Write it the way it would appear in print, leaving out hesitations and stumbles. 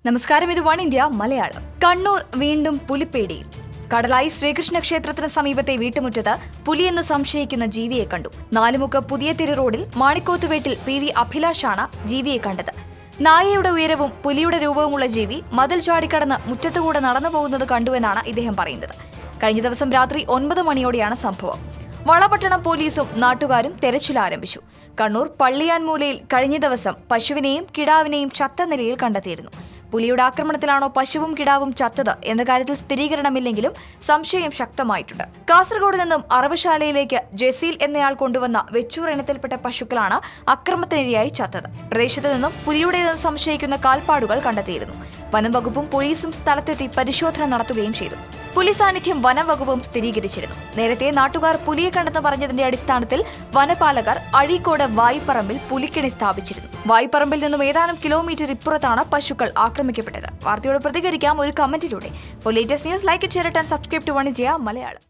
നമസ്കാരം, ഇത് one India Malayalam. Kannur വീണ്ടും പുലിപ്പേടിയിൽ. കടലായി ശ്രീകൃഷ്ണ ക്ഷേത്രത്തിന് സമീപത്തെ വീട്ടുമുറ്റത്ത് പുലിയെന്ന് സംശയിക്കുന്ന ജീവിയെ കണ്ടു. നാലുമുക്ക് പുതിയ തെരു റോഡിൽ മാണിക്കോത്തുവേട്ടിൽ PV അഭിലാഷാണ് ജീവിയെ കണ്ടത്. നായയുടെ ഉയരവും പുലിയുടെ രൂപവുമുള്ള ജീവി മതിൽ ചാടിക്കടന്ന് മുറ്റത്തുകൂടെ നടന്നു പോകുന്നത് കണ്ടുവെന്നാണ് ഇദ്ദേഹം പറയുന്നത്. കഴിഞ്ഞ ദിവസം രാത്രി 9 മണിയോടെയാണ് സംഭവം. വളപട്ടണം പോലീസും നാട്ടുകാരും തെരച്ചിൽ ആരംഭിച്ചു. കണ്ണൂർ പള്ളിയാൻമൂലയിൽ കഴിഞ്ഞ ദിവസം പശുവിനെയും കിടാവിനെയും ചത്ത നിലയിൽ കണ്ടെത്തിയിരുന്നു. പുലിയുടെ ആക്രമണത്തിലാണോ പശുവും കിടാവും ചത്തത് എന്ന കാര്യത്തിൽ സ്ഥിരീകരണമില്ലെങ്കിലും സംശയം ശക്തമായിട്ടുണ്ട്. കാസർഗോഡ് നിന്നും അറവശാലയിലേക്ക് ജസീൽ എന്നയാൾ കൊണ്ടുവന്ന വെച്ചൂർ ഇനത്തിൽപ്പെട്ട പശുക്കളാണ് അക്രമത്തിനിരയായി ചത്തത്. പ്രദേശത്ത് നിന്നും പുലിയുടേതെന്ന് സംശയിക്കുന്ന കാൽപ്പാടുകൾ കണ്ടെത്തിയിരുന്നു. വനം വകുപ്പും പോലീസും സ്ഥലത്തെത്തി പരിശോധന നടത്തുകയും ചെയ്തു. പുലി സാന്നിധ്യം വനം വകുപ്പും സ്ഥിരീകരിച്ചിരുന്നു. നേരത്തെ നാട്ടുകാർ പുലിയെ കണ്ടെന്ന് പറഞ്ഞതിന്റെ അടിസ്ഥാനത്തിൽ വനപാലകർ അഴീക്കോട് വായ്പറമ്പിൽ പുലിക്കിണി സ്ഥാപിച്ചിരുന്നു. വായ്പറമ്പിൽ നിന്നും ഏതാനും കിലോമീറ്റർ ഇപ്പുറത്താണ് പശുക്കൾ ആക്രമിക്കപ്പെട്ടത്. വാർത്തയോട് പ്രതികരിക്കാം ഒരു കമന്റിലൂടെ. For latest news, like, share and subscribe to Oneindia Malayalam.